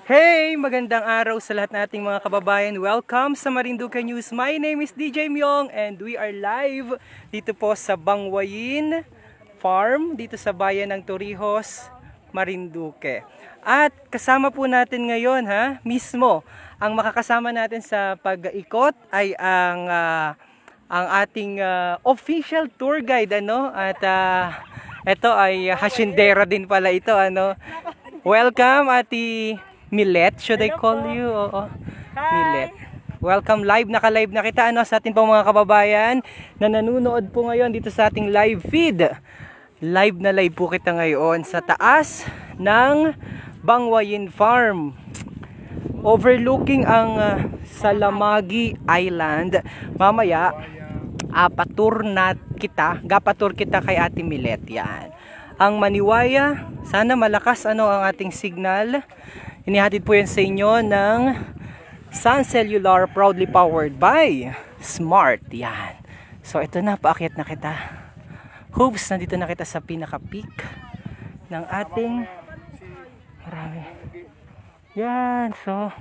Hey! Magandang araw sa lahat nating mga kababayan. Welcome sa Marinduque News. My name is DJ Myong and we are live dito po sa Bangwayin Farm, dito sa bayan ng Torrijos, Marinduque. At kasama po natin ngayon mismo, ang makakasama natin sa pag-ikot ay ang ating official tour guide, At ito ay hasyendera din pala ito, Welcome, Ati Millet, should I call you? Oo. Millet. Welcome, naka-live na kita sa ating pong mga kababayan na nanonood po ngayon dito sa ating live feed. Live na live po kita ngayon sa taas ng Bangwayin Farm. Overlooking ang Salamagi Island. Mamaya, gapatur kita kay Ate Millet. Yan. Ang Maniwaya, sana malakas ang ating signal. Inihatid po yan sa inyo ng Sun Cellular, proudly powered by Smart. Yan. So ito na, paakyat na kita. Hoops, nandito na kita sa pinaka-peak ng ating marami. Yan. So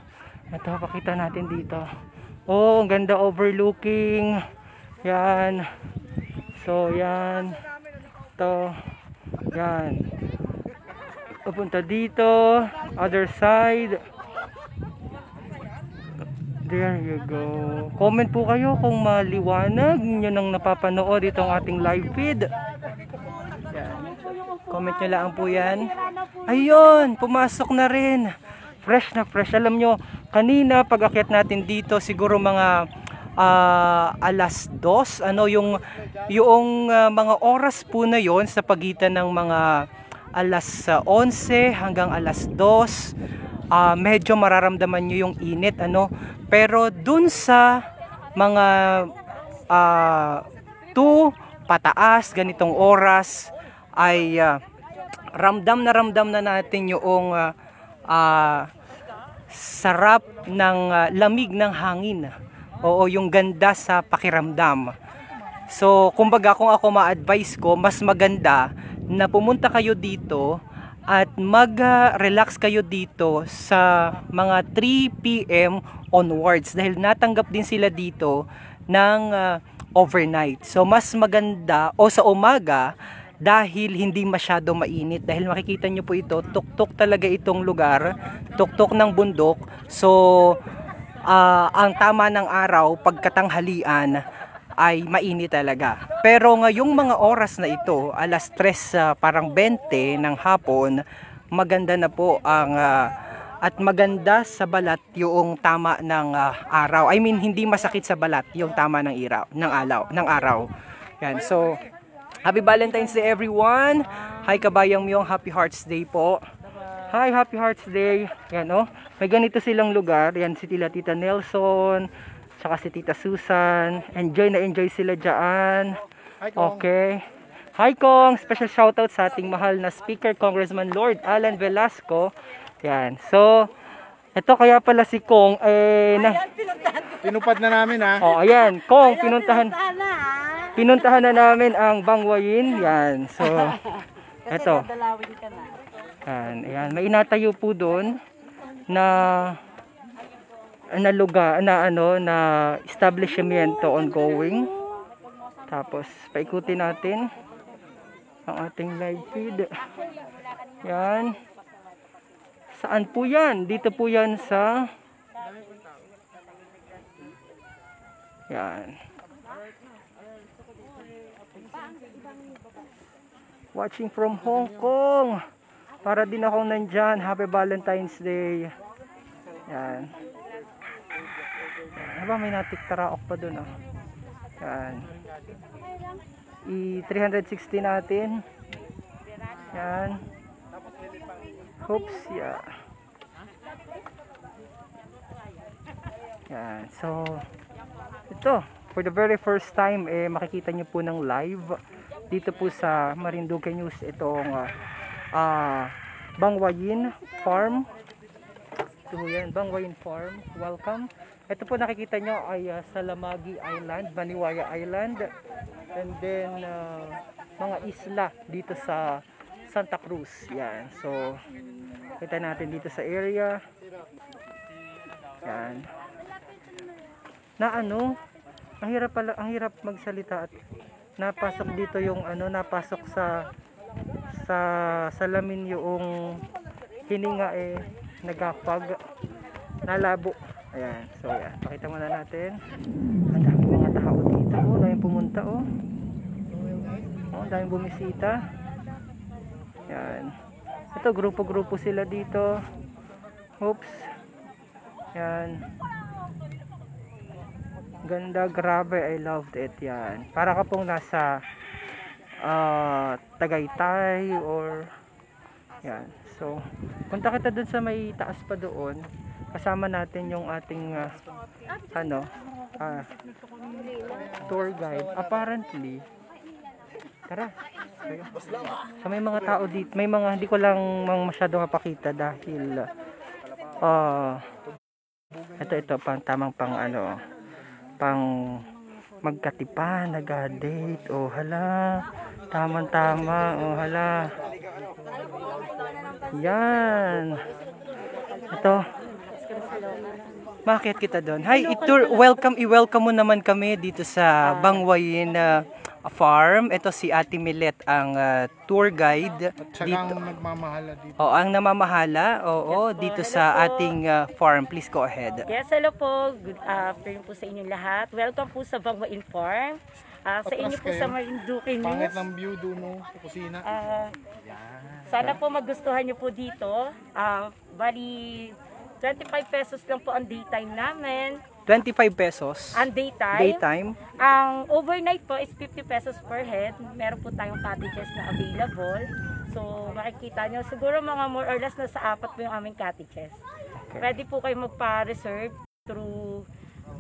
ito, pakita natin dito. Oh, ang ganda, overlooking. Yan. So yan. Ito. Yan. Papunta dito, other side. There you go. Comment po kayo kung maliwanag ninyo nang napapanood itong ating live feed. Yan. Comment nyo lang po yan. Ayun, pumasok na rin. Fresh na fresh. Alam nyo, kanina pag akyat natin dito, siguro mga alas 2, yung mga oras po na yon sa pagitan ng mga alas 11 hanggang alas 2, medyo mararamdaman nyo yung init, pero dun sa mga 2 pataas ganitong oras ay ramdam na natin yung sarap ng lamig ng hangin. Oo, yung ganda sa pakiramdam. So kumbaga, kung ako ma-advise ko, mas maganda na pumunta kayo dito at mag-relax kayo dito sa mga 3 PM onwards, dahil natanggap din sila dito ng overnight. So mas maganda o sa umaga, dahil hindi masyado mainit, dahil makikita nyo po ito, tuktok talaga itong lugar, tuktok ng bundok. So ang tama ng araw pagkatanghalian ay mainit talaga. Pero ngayong mga oras na ito, alas 3 parang 20 ng hapon, maganda na po ang at maganda sa balat yung tama ng araw. I mean, hindi masakit sa balat yung tama ng araw. Yan. So, happy Valentine's Day everyone. Hi Kabayang Myong, Happy Hearts Day po. Hi, Happy Hearts Day. Yan, may ganito silang lugar. Yan, si Tita Nelson, tsaka si Tita Susan. Enjoy sila dyan. Hi, Kong. Okay. Hi Kong. Special shoutout sa ating mahal na speaker, Congressman Lord Alan Velasco. Yan. So, ito kaya pala si Kong. Pinupad na namin ayan. Kong, pinuntahan na namin ang Bangwayin. Yan. So, ito. Ayan. May inatayo po doon na lugar na establishment ongoing. Tapos paikutin natin ang ating live feed. Yan. Saan po yan? Dito po yan sa yan. Watching from Hong Kong. Para din ako nandyan. Happy Valentine's Day. Yan. May natiktaraok pa dun Yan. I-360 natin. Yan. Oops, yeah. Yan. So, ito. For the very first time, makikita nyo po ng live dito po sa Marinduque News itong Bangwayin Farm. Ito yan, Bangwayin Farm. Welcome. Ito po nakikita nyo ay Salamagi Island, Maniwaya Island. And then mga isla dito sa Santa Cruz. Yan. So, kita natin dito sa area. Yan. Na ano, ang hirap magsalita at napasok dito yung ano, napasok sa salamin yung hininga nagapag, nalabo. Ayan, so yan, pakita muna natin. Ang daming mga tao dito, daming pumunta daming bumisita. Yan. Ito, grupo-grupo sila dito. Oops. Yan. Ganda, grabe, I loved it. Yan. Para ka pong nasa Tagaytay or yan. So, punta kita dun sa may taas pa doon. Kasama natin yung ating tour guide. Apparently, tara. So, may mga tao dito. May mga hindi ko lang masyado mapakita dahil ito pang tamang pang magkatipan, nag-date. Oh, hala. Tama. Oh, hala. Yan. Ito. Bakit kita doon? Hi, i-welcome mo naman kami dito sa Bangwayin Farm. Ito si Ate Milet, ang tour guide dito. Ang nagmamahala dito. Oh, ang namamahala. Oo, yes, dito sa ating farm. Please go ahead. Yes, hello po. Good afternoon po sa inyong lahat. Welcome po sa Bangwayin Farm. Sa inyo po sa Marinduque News. Pangit ng view doon sa kusina. Sana po magustuhan nyo po dito. Bali, 25 pesos lang po ang daytime namin. 25 pesos. Ang daytime. Daytime. Ang overnight po is 50 pesos per head. Meron po tayong cottages na available. So, makikita nyo, siguro mga more or less na sa 4 po yung aming cottages. Okay. Pwede po kayo magpa-reserve through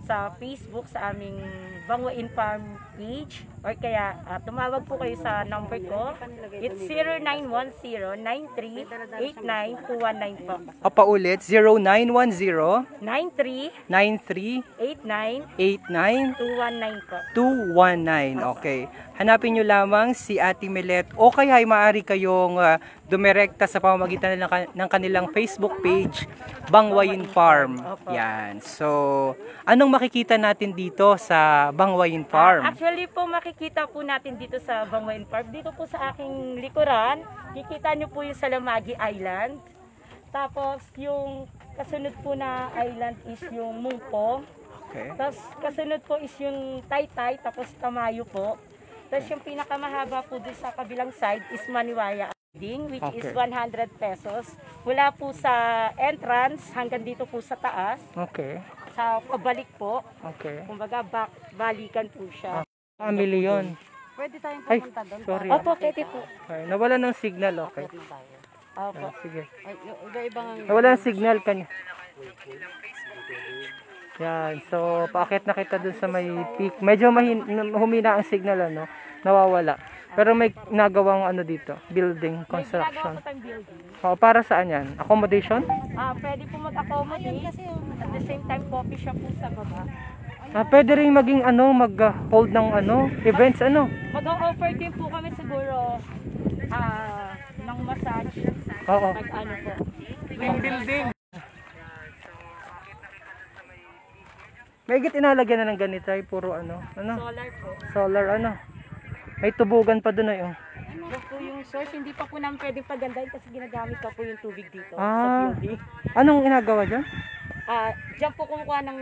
sa Facebook, sa aming Bangwayin Farm page, or kaya tumawag po kayo sa number ko. It's 0910-9389-219 po. Paulit, 0910-9389-219 po. 219. Okay. Hanapin nyo lamang si Ate Milet o kaya ay maaari kayong dumirekta sa pamamagitan ng kanilang Facebook page, Bangwayin Farm. Yan. So, anong makikita natin dito sa Bangwayin Farm? Actually po, makikita po natin dito sa Bangwayin Farm. Dito po sa aking likuran, kikita nyo po yung Salamagi Island. Tapos, yung kasunod po na island is yung Mungpo. Okay. Tapos, kasunod po is yung Taytay, tapos Tamayo po. Tapos, yung pinakamahaba po doon sa kabilang side is Maniwaya Island, which is 100 pesos. Mula po sa entrance hanggang dito po sa taas. Okay. Sa pabalik po. Okay. Kumbaga, balikan po siya. Family yun. Pwede tayong Ay, pumunta doon. sorry. Opo, pwede po. Okay. Nawala ng signal, okay. Opo. Sige. Iba-ibang... Nawala ng signal kanya. Yan, so paakit na kita dun sa may peak. Medyo humina ang signal, nawawala. Pero may nagawang dito, building construction. O, para saan yan? Accommodation? Pwede po mag-accommodate. At the same time, coffee shop po sa baba. Pwede rin maging mag-hold ng events, Mag-offer din po kami siguro ng massage. Oo. Pag po. Building. May inalagyan na ng ganito ay puro Solar po. solar May tubugan pa doon Yan po yung source. Hindi pa po namin pwedeng pagandahin kasi ginagamit pa po yung tubig dito sa Ah. building. Anong ginagawa dyan? Diyan po kumukuha ng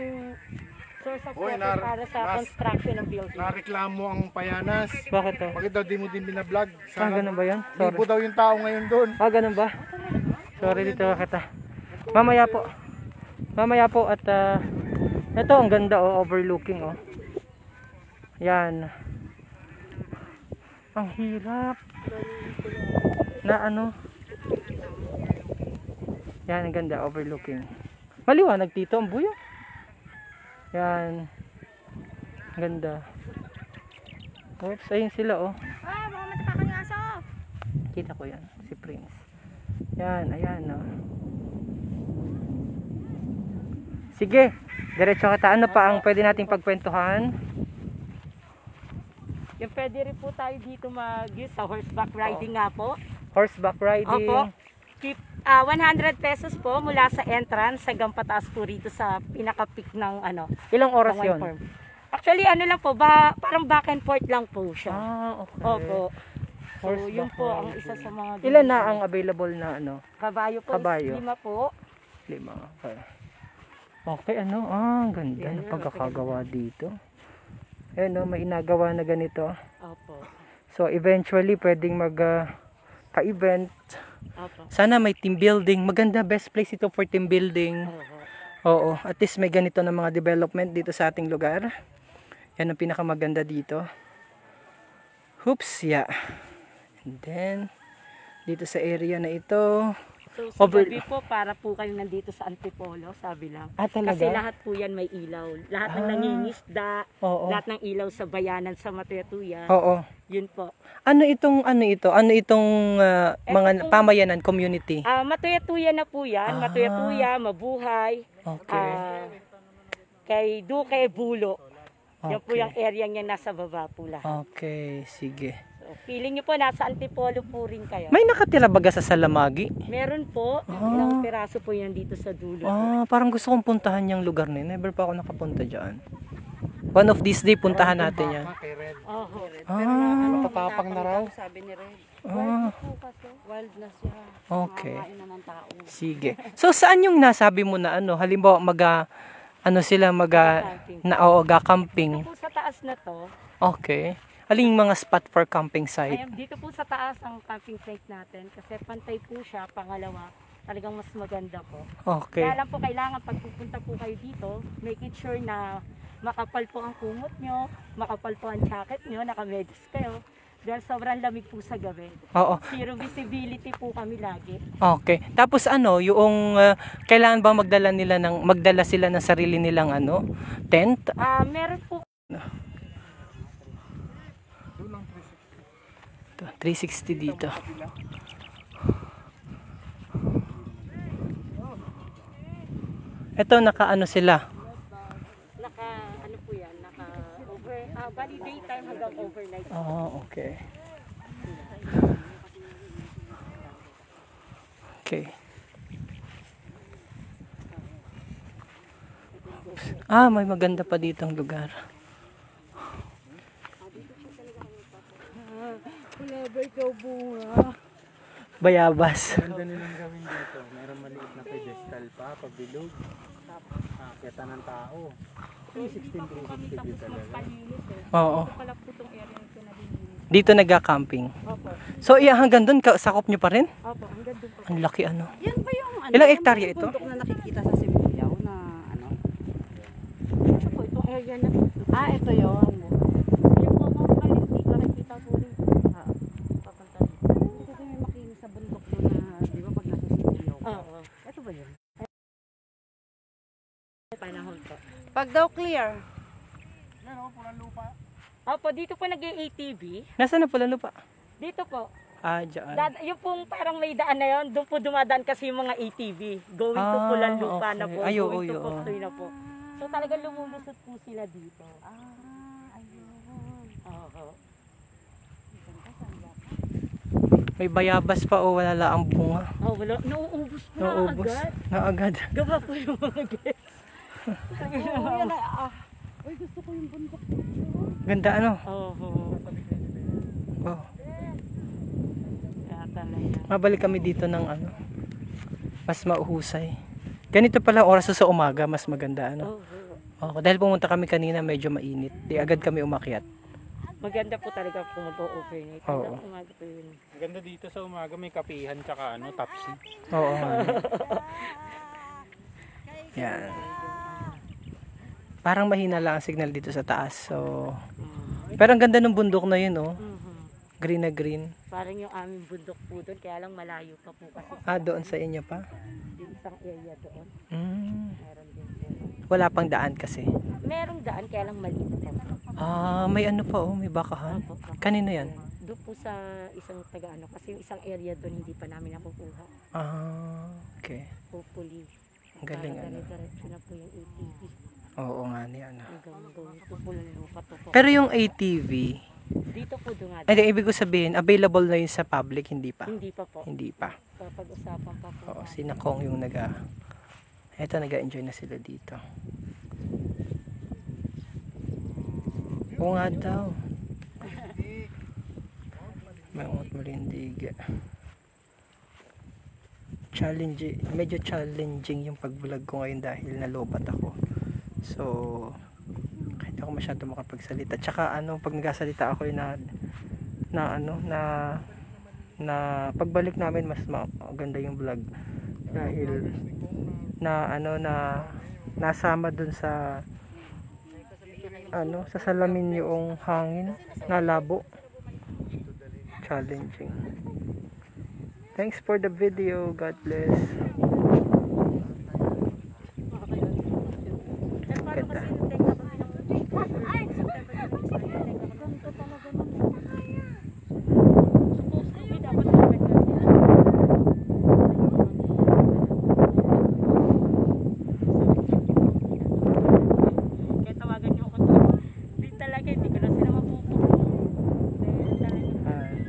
source of water para sa construction ng building. Nareklamo ang Payanas. Bakit to? Bakit daw di mo din binablog? Ganun ba yan? Sorry. Libo daw yung tao ngayon doon. Ganun ba? Sorry dito kita. Mamaya po at ito ang ganda overlooking Yan. Ang hirap. Na Yan ang ganda overlooking. Maliwanag dito ang buyo. Yan. Ganda. Oops, ayun sila Mga matakang aso! Kita ko yan, si Prince. Yan, ayan Sige, diretso kita. Ano pa ang pwede nating pagkwentuhan? Yung pwede rin po tayo dito mag-use sa horseback riding nga po. Horseback riding. Opo. 100 pesos po mula sa entrance hanggang pataas po rito sa pinaka-peak ng Ilang oras ng wine yun? farm. Actually, lang po, parang back and forth lang po siya. Okay. Opo. So, Horseback yun po ang isa sa mga... Ilan na ang available na Kabayo po, Kabayo. 5 po. 5. Okay. Okay, ang ganda ng pagkakagawa dito. May inagawa na ganito. Opo. So, eventually, pwedeng pa-event. Opo. Sana may team building. Maganda, best place ito for team building. Oo, at least may ganito na mga development dito sa ating lugar. Yan ang pinakamaganda dito. Oops, yeah. And then, dito sa area na ito. So, sa gabi po, para po kayo nandito sa Antipolo, sabi lang. Talaga? Kasi lahat po yan may ilaw. Lahat ng nangingisda, Oo. lahat ng ilaw sa bayanan sa Matuyatuyan. Oo. Yun po. Ano itong mga pamayanan, community? Matuyatuyan na po yan. Matuyatuyan, Mabuhay. Okay. Kay Duque, Bulo. Yan po Okay. yung area niya nasa baba po lahat. Okay, sige. So, feeling nyo po, nasa Antipolo po rin kayo. May nakatira baga sa Salamagi? Meron po. Ilang piraso po yan dito sa dulo. Parang gusto kong puntahan yung lugar na yun. Never pa ako nakapunta dyan. One of these day, puntahan natin yan. Kay Red. Matatapang na raw. Sabi ni Red. Ah, Po kasi, wild na siya. okay. Makain na ng tao. Sige. So, saan yung nasabi mo na halimbawa, ga-camping? Dito po sa taas na to, Okay. Aling mga spot for camping site? ayan, dito po sa taas ang camping site natin kasi pantay po siya, pangalawa, talagang mas maganda po. Okay. Kaya lang po kailangan pag pupunta po kayo dito, make it sure na makapal po ang kumot nyo, makapal po ang jacket nyo, nakamedyas kayo. Dahil sobrang lamig po sa gabi. Oo. Zero visibility po kami lagi. Okay. Tapos yung kailangan ba magdala sila ng sarili nilang tent? Meron po. Ito, 360 dito. Ito sila. Po yan, bali daytime hanggang overnight. Okay. Okay. May maganda pa ditong lugar. Bayabas. Ganda nilang gawin dito. Meron maliit na pedestal pa, pabilog. Kita ng tao. 360 view talaga. Oo. Pala po itong area na ito nalilinis. Dito nagka-camping. Opo. So, hanggang doon, sakop nyo pa rin? Opo, hanggang doon po. Ang laki Yan ba yung Ilang hektarya ito? bundok na nakikita sa Sibuyaw na Ito po, itong area na ito. ito yun. Yan po mga kalinti, nakikita po rin. Papunta rin. Hindi ko may makinis sa bundok doon na, di ba pag nasa Sibuyaw? Oo. Ito ba yun? Panahon po. Pag daw clear. Opo, dito po nag-ATV. Nasaan na pala lupa? Dito po. Dyan. Yung pong parang may daan na yun, doon po dumadaan kasi yung mga ATV. Going to Pulan Lupa na po. Ay, oo, going to oo. Poktoy na po. So talagang lumulusot po sila dito. Ayun. Oo. May bayabas pa wala lang ang bunga. Wala. Nauubos po Naubos. agad. Na agad. Gaba po yung mga guys. Yan Uy, gusto ko yung bundok. Ganda Oo. Oh. Kaya talaga. Mabalik kami dito ng mas mauhusay. Ganito pala oras sa umaga, mas maganda Oo, dahil pumunta kami kanina medyo mainit. Di agad kami umakyat. Maganda po talaga kung mag-overnight. Oo. Umaga po yun. Ganda dito sa umaga, may kapihan tsaka tapsi. Oo. Yan. Parang mahina lang ang signal dito sa taas. So, pero ang ganda ng bundok na yun, Green na green. Parang yung aming bundok po doon, kaya lang malayo pa po kasi Doon sa inyo pa? yung isang area doon. Meron din po. Wala pang daan kasi. Merong daan, kaya lang maliit pa po. May pa may bakahan. Opo. Kanino yan? Doon po sa isang taga-ano, kasi yung isang area doon hindi pa namin nakukuha. Okay. Hopefully. Ang galing, Dire-diretso na po yung ATV. Oo nga ni Hanggang doon, tupulan lupa to po. Pero yung ATV, Dito po dumadaan. Ay, ibig ko sabihin, available na yun sa public, hindi pa? Hindi pa po. Hindi pa. Papag-usapan pa po. Oo, si Nakong yung eto, nag-enjoy na sila dito. Oo nga daw. May ungot malindig. Medyo challenging yung pag-vlog ko ngayon dahil nalobat ako. So, kahit ako masyado makapagsalita. Tsaka pag nagsasalita ako na pagbalik namin mas maganda yung vlog dahil nasama dun sa sa salamin yung hangin na labo. Challenging. Thanks for the video. God bless. Ganda.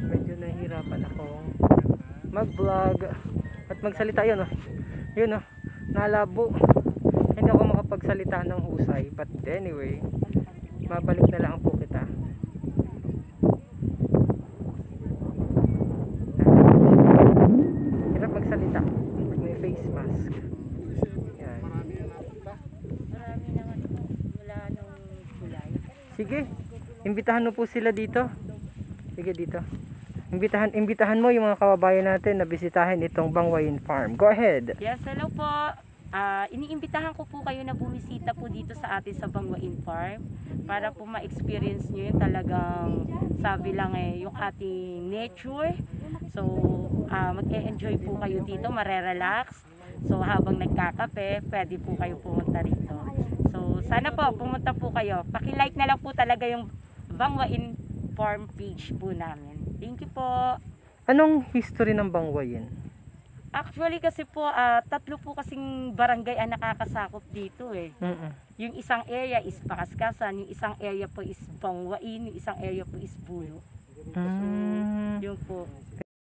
Medyo nahihirapan akong mag-vlog at magsalita. Yun nalabo, hindi ako makapagsalita ng husay, but anyway, mabalik na lang po kita. Hirap magsalita pag may face mask. Yan. Marami naman po mula nung July. Sige, imbitahan mo po sila dito. Sige, dito. Imbitahan mo yung mga kababayan natin na bisitahin itong Bangwain Farm. Go ahead. Yes, hello po. Iniimbitahan ko po kayo na bumisita po dito sa atin sa Bangwain Farm para po ma-experience nyo yung talagang sabi lang yung ating nature. So, mag-e-enjoy po kayo dito, marerelax. So, habang nagkakape, pwede po kayo pumunta rito. So, sana po pumunta po kayo. Paki-like na lang po talaga yung Bangwain Farm page po namin. Thank you po. Anong history ng Bangwain? Actually kasi po, 3 po kasing barangay ang nakakasakop dito eh. Yung isang area is Pakaskasan, yung isang area po is Bangwain, yung isang area po is Bulo. Yun po.